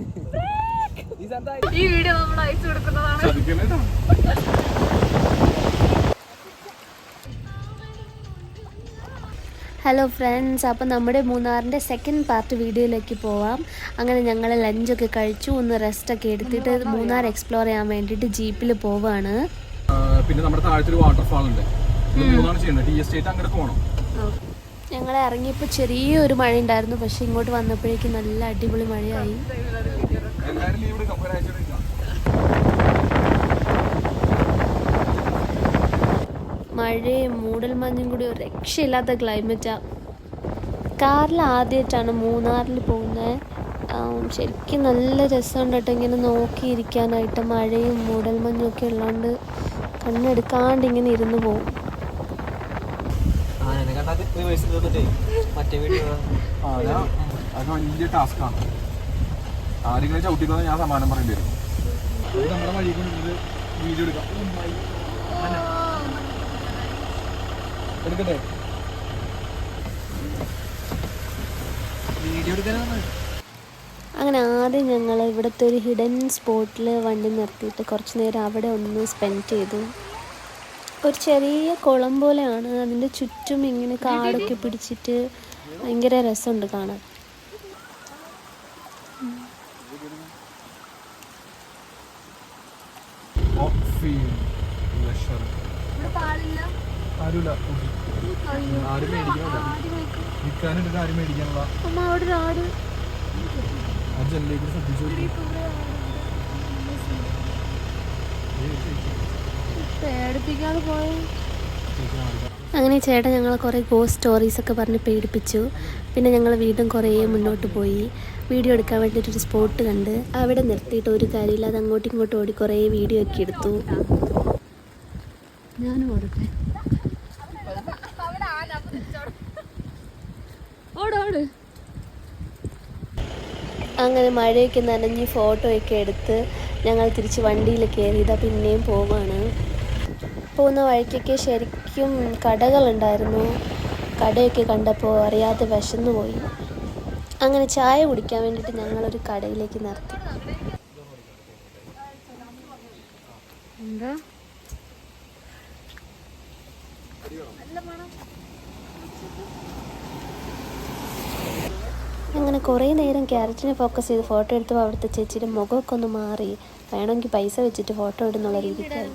ഈ വീഡിയോ നമ്മൾ അയച്ചു കൊടുക്കുന്നതാണ്. ഹലോ ഫ്രണ്ട്സ്, അപ്പോൾ നമ്മുടെ മൂന്നാറിൻ്റെ സെക്കൻഡ് പാർട്ട് വീഡിയോയിലേക്ക് പോവാം. അങ്ങനെ ഞങ്ങൾ ലഞ്ചൊക്കെ കഴിച്ചു, ഒന്ന് റെസ്റ്റൊക്കെ എടുത്തിട്ട് മൂന്നാർ എക്സ്പ്ലോർ ചെയ്യാൻ വേണ്ടിയിട്ട് ജീപ്പിൽ പോവാണ്. പിന്നെ നമ്മുടെ താഴത്തൊരു വാട്ടർഫാൾ ഉണ്ട്. അങ്ങോട്ട് പോകണം. ഞങ്ങൾ ഇറങ്ങിയപ്പോൾ ചെറിയൊരു മഴ ഉണ്ടായിരുന്നു, പക്ഷെ ഇങ്ങോട്ട് വന്നപ്പോഴേക്കും നല്ല അടിപൊളി മഴയായി. മഴയും മൂടൽമഞ്ഞും കൂടി ഒരു രക്ഷയില്ലാത്ത ക്ലൈമറ്റാണ്. കാറിൽ ആദ്യമായിട്ടാണ് മൂന്നാറിൽ പോകുന്നത്. ശരിക്കും നല്ല രസമുണ്ട് കേട്ടോ ഇങ്ങനെ നോക്കിയിരിക്കാനായിട്ട്. മഴയും മൂടൽമഞ്ഞും ഒക്കെ ഉള്ളതുകൊണ്ട് കണ്ണെടുക്കാണ്ട് ഇങ്ങനെ ഇരുന്ന് പോകും. അത് വലിയ ടാസ്ക്കാണ്. ആരെങ്കിലും ചവിട്ടിക്കൊന്ന് ഞാൻ സമാനം പറയേണ്ടി വരും. നമ്മുടെ വഴി കൊണ്ട് വീഡിയോ എടുക്കാം. എടുക്കട്ടെ? വീഡിയോ എടുക്കാനാണ്. അങ്ങനെ ആദ്യം ഞങ്ങൾ ഇവിടുത്തെ ഒരു ഹിഡൻ സ്പോട്ടിൽ വണ്ടി നിർത്തിയിട്ട് കുറച്ച് നേരം അവിടെ ഒന്ന് സ്പെൻഡ് ചെയ്തു. ഒരു ചെറിയ കുളം പോലെയാണ്, അതിൻ്റെ ചുറ്റും ഇങ്ങനെ കാടൊക്കെ പിടിച്ചിട്ട് ഭയങ്കര രസമുണ്ട് കാണാൻ. അങ്ങനെ ചേട്ടൻ ഞങ്ങളെ കുറേ ഗോസ്റ്റ് സ്റ്റോറീസൊക്കെ പറഞ്ഞ് പേടിപ്പിച്ചു. പിന്നെ ഞങ്ങൾ വീണ്ടും കുറേ മുന്നോട്ട് പോയി. വീഡിയോ എടുക്കാൻ വേണ്ടിയിട്ടൊരു സ്പോട്ട് കണ്ട് അവിടെ നിർത്തിയിട്ട് ഒരു കാര്യമില്ല, അത് അങ്ങോട്ടും ഇങ്ങോട്ടും ഓടി കുറേ വീഡിയോ ഒക്കെ എടുത്തു. ഞാനും ഓടട്ടെ? ഓടോട്. അങ്ങനെ മഴയൊക്കെ നനഞ്ഞ് ഫോട്ടോയൊക്കെ എടുത്ത് ഞങ്ങൾ തിരിച്ച് വണ്ടിയിൽ കയറിയതാ. പിന്നെയും പോവാണ്. പോകുന്ന വഴിക്കൊക്കെ ശരിക്കും കടകളുണ്ടായിരുന്നു. കടയൊക്കെ കണ്ടപ്പോൾ അറിയാതെ വിശന്നു പോയി. അങ്ങനെ ചായ കുടിക്കാൻ വേണ്ടിയിട്ട് ഞങ്ങളൊരു കടയിലേക്ക് നിർത്തി. എന്താ അങ്ങനെ കുറേ നേരം ക്യാരറ്റിനെ ഫോക്കസ് ചെയ്ത് ഫോട്ടോ എടുത്തപ്പോൾ അവിടുത്തെ ചേച്ചിയുടെ മുഖമൊക്കെ ഒന്ന് മാറി. വേണമെങ്കിൽ പൈസ വെച്ചിട്ട് ഫോട്ടോ ഇടുന്നുള്ള രീതിക്കായി.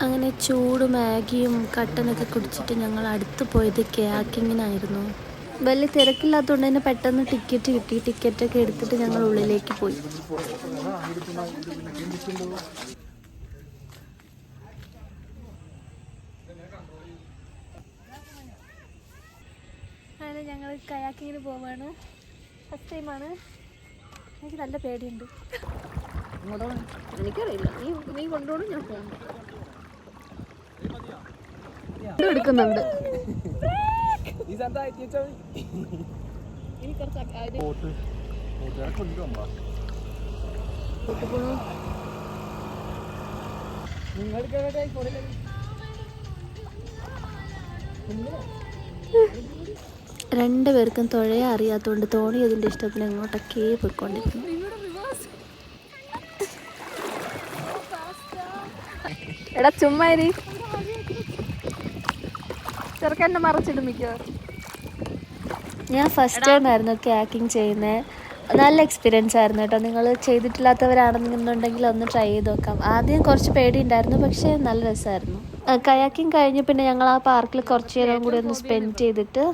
അങ്ങനെ ചൂട് മാഗിയും കട്ടനൊക്കെ കുടിച്ചിട്ട് ഞങ്ങൾ അടുത്ത് പോയത് കയാക്കിങ്ങിനായിരുന്നു. വലിയ തിരക്കില്ലാത്തതുകൊണ്ട് തന്നെ പെട്ടെന്ന് ടിക്കറ്റ് കിട്ടി. ടിക്കറ്റൊക്കെ എടുത്തിട്ട് ഞങ്ങൾ ഉള്ളിലേക്ക് പോയി. അങ്ങനെ ഞങ്ങൾ കയാക്കിങ്ങിന് പോവാണ്. ഫസ്റ്റ് ടൈമാണ്. എനിക്ക് നല്ല പേടിയുണ്ട്. എനിക്കറിയില്ല, നീ കൊണ്ടുപോകണം, ഞാൻ പോകണം. എടുക്കുന്നുണ്ട്. രണ്ടുപേർക്കും തുഴയാൻ അറിയാത്തതുകൊണ്ട് തോണി അതിൻ്റെ ഇഷ്ടത്തിന് അങ്ങോട്ടൊക്കെ പോയിക്കൊണ്ടിരിക്കുന്നു. എടാ ചുമ്മാരി, ചെറുക്കൻ്റെ മറച്ചിടും മിക്കവാറും. ഞാൻ ഫസ്റ്റ് ടൈം ആയിരുന്നു കയാക്കിങ് ചെയ്യുന്നത്. നല്ല എക്സ്പീരിയൻസ് ആയിരുന്നു കേട്ടോ. നിങ്ങൾ ചെയ്തിട്ടില്ലാത്തവരാണെന്നുണ്ടെങ്കിൽ ഒന്ന് ട്രൈ ചെയ്ത് നോക്കാം. ആദ്യം കുറച്ച് പേടി ഉണ്ടായിരുന്നു, പക്ഷേ നല്ല രസമായിരുന്നു. കയാക്കിങ് കഴിഞ്ഞ് പിന്നെ ഞങ്ങൾ ആ പാർക്കിൽ കുറച്ച് നേരം കൂടി ഒന്ന് സ്പെൻഡ് ചെയ്തിട്ട്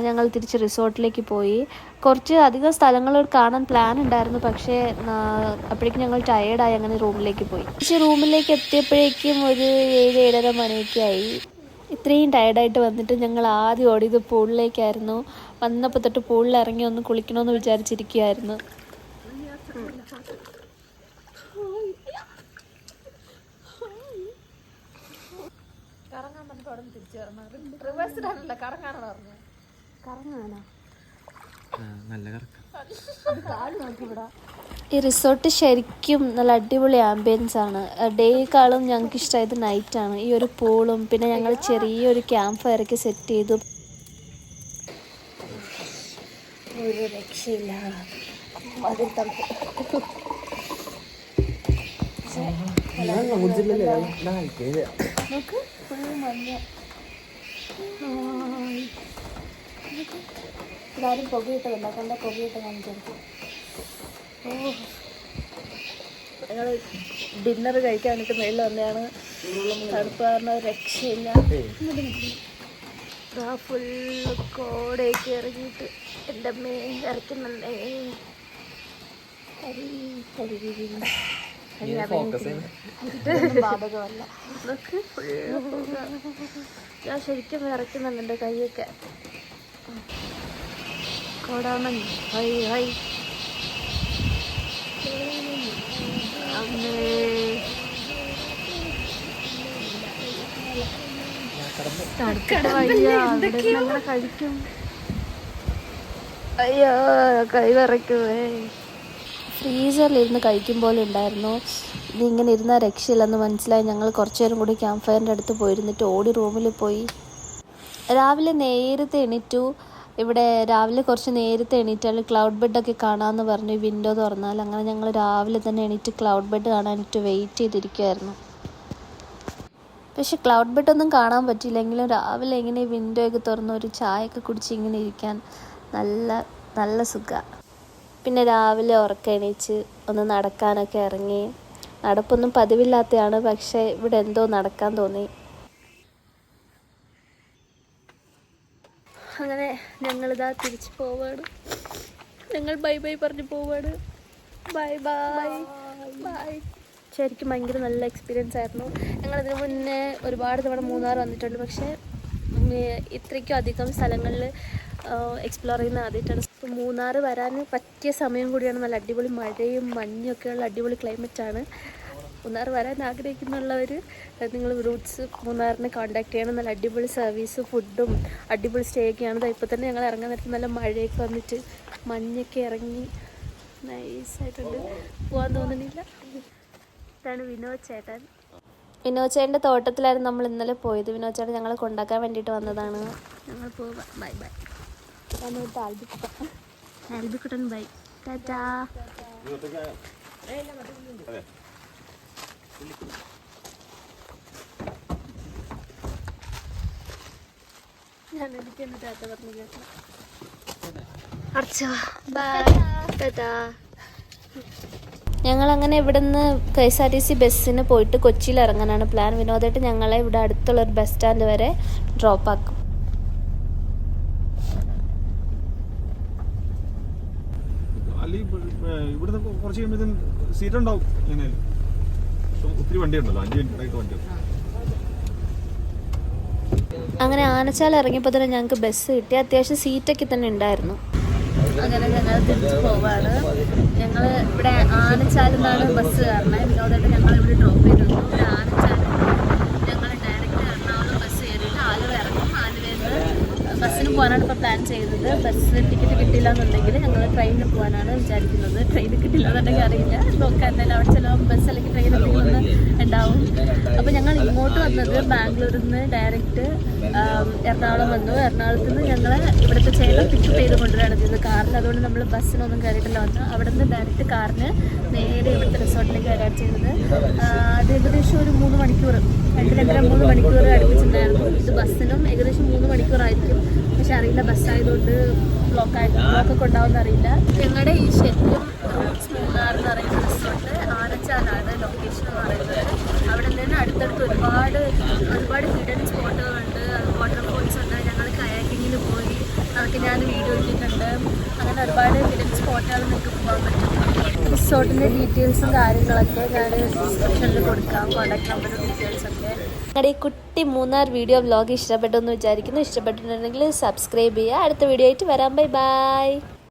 ഞങ്ങൾ തിരിച്ച് റിസോർട്ടിലേക്ക് പോയി. കുറച്ച് അധികം സ്ഥലങ്ങൾ കാണാൻ പ്ലാൻ ഉണ്ടായിരുന്നു, പക്ഷേ അപ്പോഴേക്കും ഞങ്ങൾ ടയേർഡായി. അങ്ങനെ റൂമിലേക്ക് പോയി. പക്ഷേ റൂമിലേക്ക് എത്തിയപ്പോഴേക്കും ഒരു 7-7:30 മണിയൊക്കെ ആയി. ഇത്രയും ടയർഡായിട്ട് വന്നിട്ട് ഞങ്ങൾ ആദ്യം ഓടിയത് പൂളിലേക്കായിരുന്നു. വന്നപ്പോൾ തൊട്ട് പൂളിൽ ഇറങ്ങി ഒന്ന് കുളിക്കണമെന്ന് വിചാരിച്ചിരിക്കുകയായിരുന്നു. ഈ റിസോർട്ട് ശരിക്കും നല്ല അടിപൊളി ആംബിയൻസ് ആണ്. ഡേക്കാളും ഞങ്ങൾക്ക് ഇഷ്ടമായത് നൈറ്റാണ്. ഈ ഒരു പൂളും പിന്നെ ഞങ്ങൾ ചെറിയൊരു ക്യാമ്പ് ഫയറൊക്കെ സെറ്റ് ചെയ്തു. ഒരു രക്ഷയില്ല. അതിൽ തണുപ്പ് നോക്ക്, ഫുള്ള് മഞ്ഞ. ഇതാരും പുകയിട്ടതല്ല, കണ്ട പുകയിട്ട് കാണിച്ചു. ഞങ്ങൾ ഡിന്നർ കഴിക്കാൻ വേണ്ടിയിട്ട് മേളിൽ വന്നതാണ്. തണുപ്പ് കാരണം രക്ഷയില്ല. ഫുള്ള് കോടയൊക്കെ ഇറങ്ങിയിട്ട് എൻ്റെ അമ്മേ ഇറക്കുന്നുണ്ടേ. ബാധകമല്ല. ഇതൊക്കെ ഫുള്ള് ഞാൻ ശരിക്കും ഇറക്കുന്നുണ്ട് എൻ്റെ കൈയൊക്കെ. കോടാമഞ്ഞ് ഹൈ ഹൈ. കഴിക്കും. അയ്യോ കൈ വിറയ്ക്കുമേ. ഫ്രീസറിലിരുന്ന് കഴിക്കും പോലെ ഉണ്ടായിരുന്നു. ഇതിങ്ങനെ ഇരുന്നാൽ രക്ഷയില്ലെന്ന് മനസ്സിലായി. ഞങ്ങൾ കുറച്ചു നേരം കൂടി ക്യാമ്പ് ഫയറിൻ്റെ അടുത്ത് പോയിരുന്നിട്ട് ഓടി റൂമിൽ പോയി. രാവിലെ നേരത്തെ എണീറ്റു. ഇവിടെ രാവിലെ കുറച്ച് നേരത്തെ എണീറ്റാൽ ക്ലൗഡ് ബെഡൊക്കെ കാണാമെന്ന് പറഞ്ഞു. വിൻഡോ തുറന്നാൽ അങ്ങനെ ഞങ്ങൾ രാവിലെ തന്നെ എണീറ്റ് ക്ലൗഡ് ബെഡ് കാണാനായിട്ട് വെയിറ്റ് ചെയ്തിരിക്കുമായിരുന്നു. പക്ഷെ ക്ലൗഡ് ബെഡൊന്നും കാണാൻ പറ്റിയില്ലെങ്കിലും രാവിലെ ഇങ്ങനെ വിൻഡോ ഒക്കെ തുറന്ന് ഒരു ചായയൊക്കെ കുടിച്ച് ഇങ്ങനെ ഇരിക്കാൻ നല്ല നല്ല സുഖമാണ്. പിന്നെ രാവിലെ ഉറക്കം എണീച്ച് ഒന്ന് നടക്കാനൊക്കെ ഇറങ്ങി. നടപ്പൊന്നും പതിവില്ലാത്തതാണ്, പക്ഷേ ഇവിടെ എന്തോ നടക്കാൻ തോന്നി. അങ്ങനെ ഞങ്ങളിതാ തിരിച്ച് പോവാണ്. ഞങ്ങൾ ബൈ ബൈ പറഞ്ഞ് പോവാണ്. Bye bye bye. ശരിക്കും ഭയങ്കര നല്ല എക്സ്പീരിയൻസ് ആയിരുന്നു. ഞങ്ങളതിന് മുന്നേ ഒരുപാട് തവണ മൂന്നാർ വന്നിട്ടുണ്ട്, പക്ഷേ ഇത്രയ്ക്കും അധികം സ്ഥലങ്ങളിൽ എക്സ്പ്ലോർ ചെയ്യുന്ന ആദ്യമായിട്ടാണ്. ഇപ്പോൾ മൂന്നാർ വരാൻ പറ്റിയ സമയം കൂടിയാണ്. നല്ല അടിപൊളി മഴയും മഞ്ഞൊക്കെയുള്ള അടിപൊളി ക്ലൈമറ്റാണ്. മൂന്നാർ വരാൻ ആഗ്രഹിക്കുന്നുള്ളവർ നിങ്ങൾ റൂട്ട്സ് മൂന്നാറിനെ കോൺടാക്ട് ചെയ്യണം. നല്ല അടിപൊളി സർവീസ്, ഫുഡും അടിപൊളി സ്റ്റേ ഒക്കെയാണ്. ഇപ്പോൾ തന്നെ ഞങ്ങൾ ഇറങ്ങാൻ നേരത്ത് നല്ല മഴയൊക്കെ വന്നിട്ട് മഞ്ഞൊക്കെ ഇറങ്ങി നൈസായിട്ടുണ്ട്. പോകാൻ തോന്നുന്നില്ല. ഇതാണ് വിനോദ് ചേട്ടൻ. വിനോദ് ചേട്ടൻ്റെ തോട്ടത്തിലായിരുന്നു നമ്മൾ ഇന്നലെ പോയത്. വിനോദ് ചേട്ടൻ ഞങ്ങളെ കൊണ്ടാക്കാൻ വേണ്ടിയിട്ട് വന്നതാണ്. ഞങ്ങൾ പോവാം. Bye bye. Albikuttan bye. Tata. ഞാൻ എനിക്ക് എൻ്റെ ടാറ്റ പറഞ്ഞു കേട്ടോ. അടച്ചോ. ബൈ. ടാറ്റാ. ഞങ്ങളങ്ങനെ ഇവിടെ നിന്ന് KSRTC ബസ്സിന് പോയിട്ട് കൊച്ചിയിൽ ഇറങ്ങാനാണ് പ്ലാൻ. വിനോദമായിട്ട് ഞങ്ങളെ ഇവിടെ അടുത്തുള്ളൊരു ബസ് സ്റ്റാൻഡ് വരെ ഡ്രോപ്പ് ആക്കും. അങ്ങനെ ആനച്ചാൽ ഇറങ്ങിയപ്പോൾ തന്നെ ഞങ്ങൾക്ക് ബസ് കിട്ടി. അത്യാവശ്യം സീറ്റൊക്കെ തന്നെ ഉണ്ടായിരുന്നു. അങ്ങനെ ഞങ്ങൾ തിരിച്ച് പോവാണ്. ഞങ്ങൾ ഇവിടെ ആനച്ചാലിൽ നിന്നാണ് ബസ് കയറണത്. വിനോദമായിട്ട് ഞങ്ങൾ ഇവിടെ ഡ്രോപ്പ് ചെയ്തിരുന്നു. ഇവിടെ ആനച്ചാൽ ഞങ്ങൾ ഡയറക്റ്റ് എറണാകുളം ബസ് കയറിയിട്ട് ആലുവ ഇറങ്ങും. ആലുവയിൽ നിന്ന് ബസ്സിന് പോകാനാണ് ഇപ്പോൾ പ്ലാൻ ചെയ്തത്. ബസ് ടിക്കറ്റ് കിട്ടില്ല എന്നുണ്ടെങ്കിൽ ഞങ്ങൾ ട്രെയിനിൽ പോകാനാണ് വിചാരിക്കുന്നത്. ട്രെയിൻ കിട്ടില്ല എന്നുണ്ടെങ്കിൽ അറിയില്ല, നോക്കാൻ എന്തായാലും അവിടെ ചിലപ്പോൾ ബസ് അല്ലെങ്കിൽ ട്രെയിൻ എന്തെങ്കിലും ഉണ്ടാവും. അപ്പോൾ ഞങ്ങൾ ഇങ്ങോട്ട് വന്നത് ബാംഗ്ലൂരിൽ നിന്ന് ഡയറക്റ്റ് എറണാകുളം വന്നു. എറണാകുളത്ത് നിന്ന് ഞങ്ങൾ ഇവിടുത്തെ ചേട്ടൻ പിക്കപ്പ് ചെയ്ത് കൊണ്ടുവരാണ് ചെയ്തത് കാറിൽ. അതുകൊണ്ട് നമ്മൾ ബസ്സിനൊന്നും കയറിയിട്ടില്ല വന്നു. അവിടെ നിന്ന് ഡയറക്റ്റ് കാറിന് നേരെ ഇവിടുത്തെ റിസോർട്ടിലേക്ക് വരികയാണ് ചെയ്തത്. അത് ഏകദേശം ഒരു 3 മണിക്കൂർ 2-2.5-3 മണിക്കൂർ അടുപ്പിച്ചിട്ടുണ്ടായിരുന്നു. ഇത് ബസ്സിനും ഏകദേശം 3 മണിക്കൂറായിരിക്കും. പക്ഷെ അറിയില്ല, ബസ്സായതുകൊണ്ട് ബ്ലോക്കൊക്കെ ഉണ്ടാവുമെന്ന് അറിയില്ല. ഞങ്ങളുടെ ഈ ശരിക്കും മൂന്നാർ എന്ന് പറയുന്ന റിസോർട്ട് ആനച്ചാലാണ് ലൊക്കേഷൻ എന്ന് പറയുന്നത്. അവിടെ നിന്ന് അടുത്തടുത്ത് ഒരുപാട് ഹിഡൻ സ്പോട്ടുകളുണ്ട്, വാട്ടർഫോൾസ് ഉണ്ട്. ഞങ്ങൾ കയാക്കിങ്ങിന് പോയി, അതൊക്കെ ഞാൻ വീഡിയോ ഇട്ടിട്ടുണ്ട്. അങ്ങനെ ഒരുപാട് ഹിഡൻ സ്പോട്ടുകൾ നിങ്ങൾക്ക് പോകാൻ പറ്റും. റിസോർട്ടിൻ്റെ ഡീറ്റെയിൽസും കാര്യങ്ങളൊക്കെ ഞാൻ ഡിസ്ക്രിപ്ഷനിൽ കൊടുക്കാം, കോൺടാക്ട് നമ്പറും ഡീറ്റെയിൽസൊക്കെ. ഞങ്ങളുടെ ഈ കുട്ടി മൂന്നാർ വീഡിയോ വ്ലോഗ് ഇഷ്ടപ്പെട്ടു എന്ന് വിചാരിക്കുന്നു. ഇഷ്ടപ്പെട്ടിട്ടുണ്ടെങ്കിൽ സബ്സ്ക്രൈബ് ചെയ്യുക. അടുത്ത വീഡിയോ ആയിട്ട് വരാം. Bye bye.